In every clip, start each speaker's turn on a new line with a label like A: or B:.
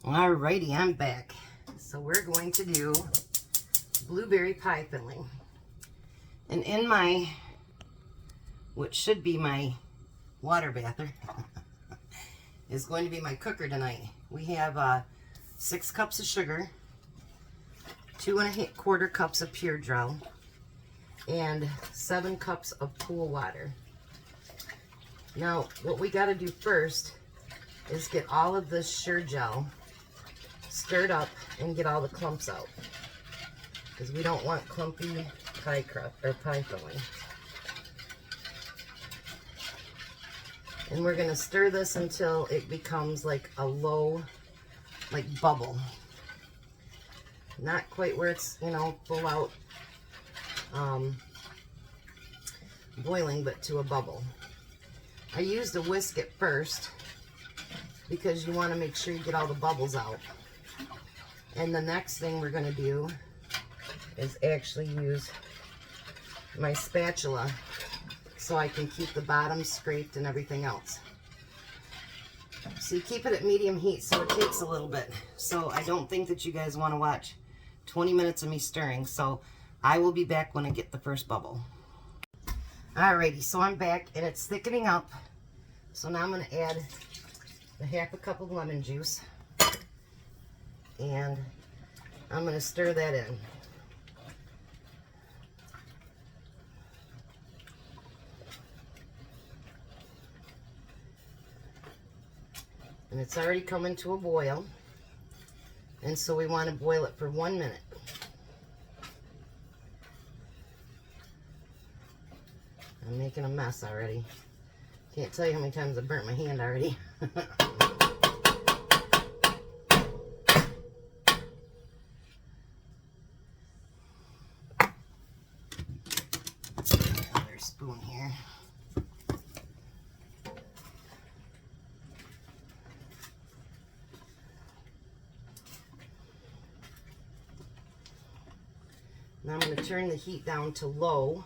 A: Alrighty, I'm back. So we're going to do blueberry pie filling. And in my, what should be my water bather, is going to be my cooker tonight. We have 6 cups of sugar, 2 1/4 cups of pure gel, and 7 cups of cool water. Now, what we got to do first is get all of this sure gel stirred up and get all the clumps out, because we don't want clumpy pie crust or pie filling. And we're going to stir this until it becomes like a low, like bubble. Not quite where it's, you know, full out boiling, but to a bubble. I used a whisk at first because you want to make sure you get all the bubbles out. And the next thing we're going to do is actually use my spatula so I can keep the bottom scraped and everything else. So you keep it at medium heat, so it takes a little bit. So I don't think that you guys want to watch 20 minutes of me stirring, so I will be back when I get the first bubble. Alrighty, so I'm back and it's thickening up. So now I'm going to add a 1/2 cup of lemon juice. And I'm going to stir that in. And it's already coming to a boil. And so we want to boil it for 1 minute. I'm making a mess already. Can't tell you how many times I've burnt my hand already. Another spoon here. Now I'm going to turn the heat down to low.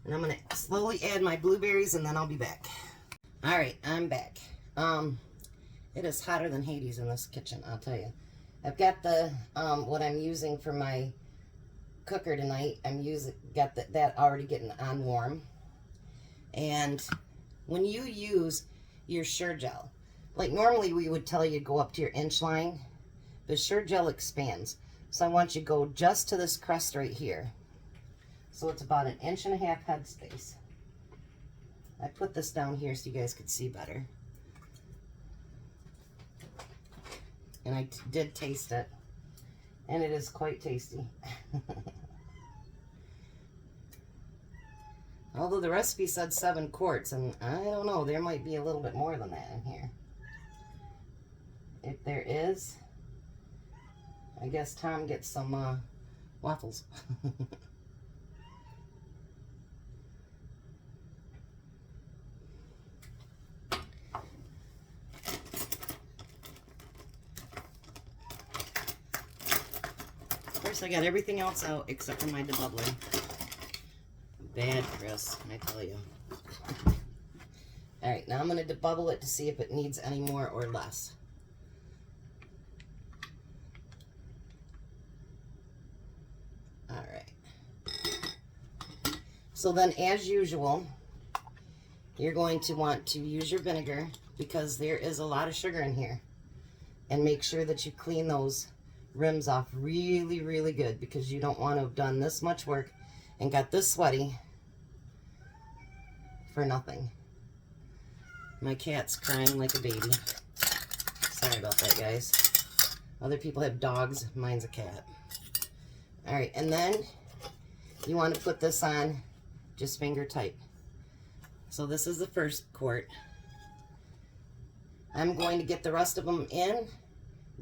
A: And I'm going to slowly add my blueberries and then I'll be back. Alright, I'm back. It is hotter than Hades in this kitchen, I'll tell you. I've got the, what I'm using for my cooker tonight. Got that already getting on warm. And when you use your sure gel, like normally we would tell you to go up to your inch line, but sure gel expands. So I want you to go just to this crust right here. So it's about 1.5 inches headspace. I put this down here so you guys could see better. And I did taste it. And it is quite tasty. Although the recipe said 7 quarts, and I don't know, there might be a little bit more than that in here. If there is, I guess Tom gets some waffles. Of course, I got everything else out except for my debubbler. Bad, Chris, I tell you. Alright, now I'm going to debubble it to see if it needs any more or less. Alright. So then, as usual, you're going to want to use your vinegar because there is a lot of sugar in here. And make sure that you clean those rims off really, really good, because you don't want to have done this much work and got this sweaty for nothing. My cat's crying like a baby. Sorry about that, guys. Other people have dogs. Mine's a cat. Alright, and then you want to put this on just finger tight. So this is the first quart. I'm going to get the rest of them in,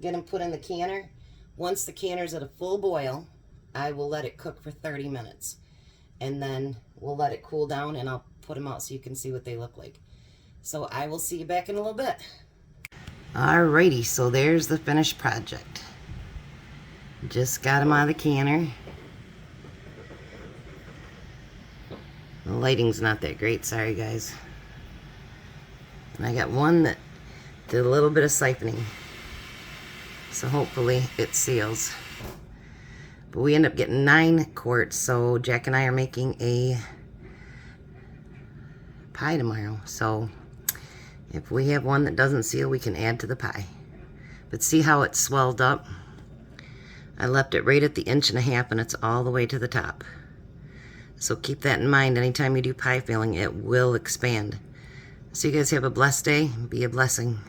A: get them put in the canner. Once the canner's at a full boil, I will let it cook for 30 minutes. And then we'll let it cool down and I'll put them out so you can see what they look like. So I will see you back in a little bit. Alrighty, so there's the finished project. Just got them out of the canner. The lighting's not that great, sorry guys. And I got one that did a little bit of siphoning, so hopefully it seals. But we end up getting 9 quarts, so Jack and I are making a pie tomorrow. So if we have one that doesn't seal, we can add to the pie. But see how it's swelled up? I left it right at the 1.5 inches and it's all the way to the top. So keep that in mind anytime you do pie filling, it will expand. So you guys have a blessed day. Be a blessing.